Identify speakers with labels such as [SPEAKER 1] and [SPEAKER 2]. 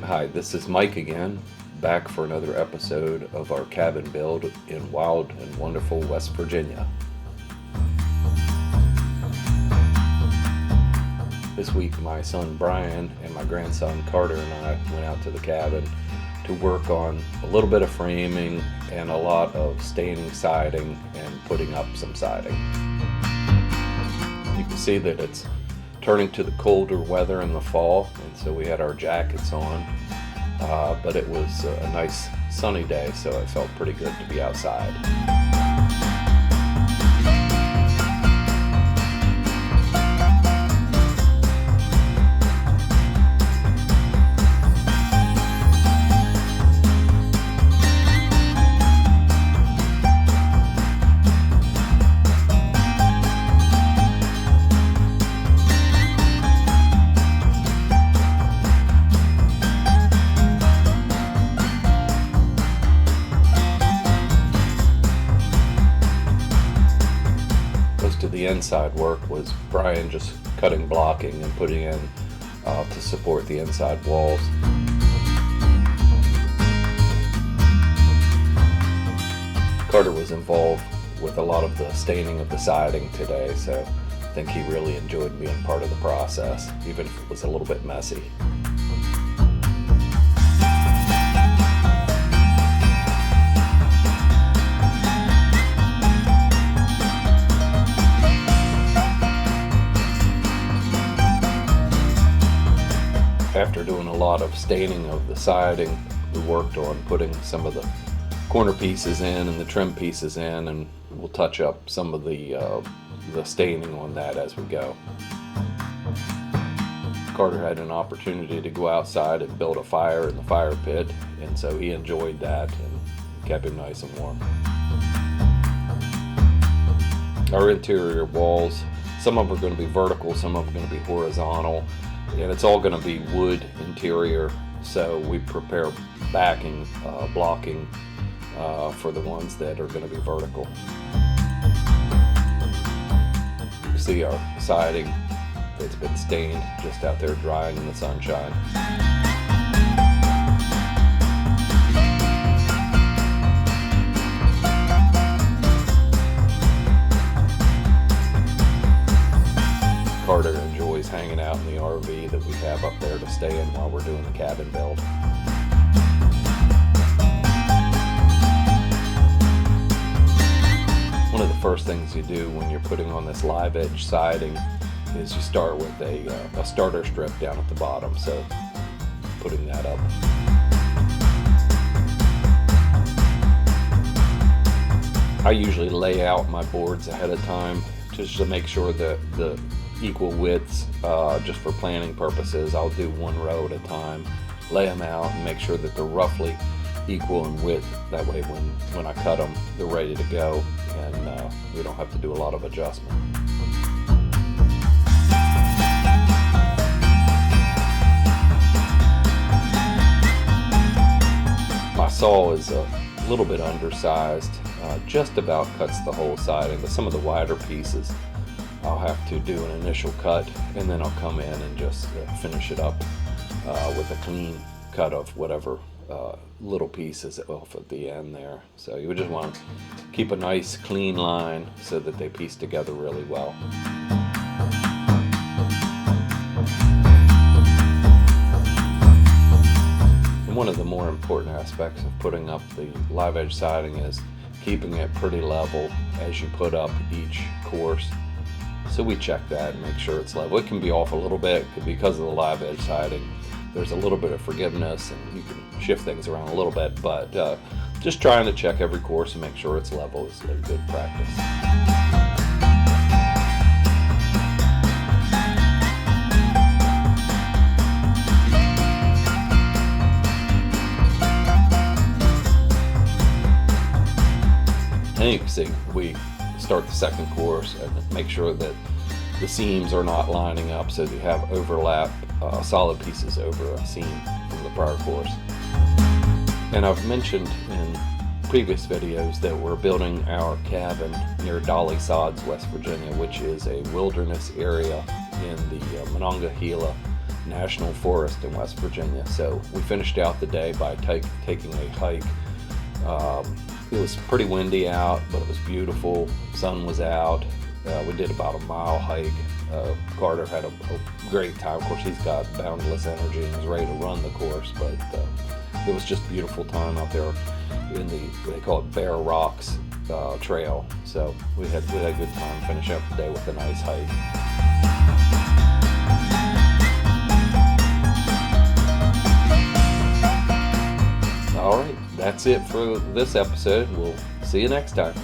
[SPEAKER 1] Hi, this is Mike again, back for another episode of our cabin build in wild and wonderful West Virginia. This week my son Brian and my grandson Carter and I went out to the cabin to work on a little bit of framing and a lot of staining siding and putting up some siding. You can see that it's turning to the colder weather in the fall, and so we had our jackets on, but it was a nice sunny day, so it felt pretty good to be outside. The inside work was Brian just cutting blocking and putting in to support the inside walls. Carter was involved with a lot of the staining of the siding today, so I think he really enjoyed being part of the process, even if it was a little bit messy. After doing a lot of staining of the siding, we worked on putting some of the corner pieces in and the trim pieces in, and we'll touch up some of the staining on that as we go. Carter had an opportunity to go outside and build a fire in the fire pit, and so he enjoyed that and kept him nice and warm. Our interior walls, some of them are going to be vertical, some of them are going to be horizontal. And it's all going to be wood interior, so we prepare backing, blocking for the ones that are going to be vertical. You can see our siding that's been stained just out there drying in the sunshine. Carter enjoys hanging out in the RV that we have up there to stay in while we're doing the cabin build. One of the first things you do when you're putting on this live edge siding is you start with a starter strip down at the bottom, so putting that up. I usually lay out my boards ahead of time just to make sure that the equal widths, just for planning purposes. I'll do one row at a time, lay them out and make sure that they're roughly equal in width. That way when I cut them, they're ready to go, and we don't have to do a lot of adjustment. My saw is a little bit undersized, just about cuts the whole siding, but some of the wider pieces I'll have to do an initial cut, and then I'll come in and just finish it up with a clean cut of whatever little pieces off at the end there. So you would just want to keep a nice clean line so that they piece together really well. And one of the more important aspects of putting up the live edge siding is keeping it pretty level as you put up each course. So we check that and make sure it's level. It can be off a little bit because of the live edge siding. There's a little bit of forgiveness and you can shift things around a little bit, but just trying to check every course and make sure it's level is a good practice. And you can see we start the second course and make sure that the seams are not lining up, so you have overlap, solid pieces over a seam from the prior course. And I've mentioned in previous videos that we're building our cabin near Dolly Sods, West Virginia, which is a wilderness area in the Monongahela National Forest in West Virginia. So we finished out the day by taking a hike. It was pretty windy out, but it was beautiful. Sun was out. We did about a mile hike. Carter had a great time. Of course, he's got boundless energy and is ready to run the course, but it was just a beautiful time out there in they call it Bear Rocks trail. So we had a good time. Finish up the day with a nice hike. All right, that's it for this episode. We'll see you next time.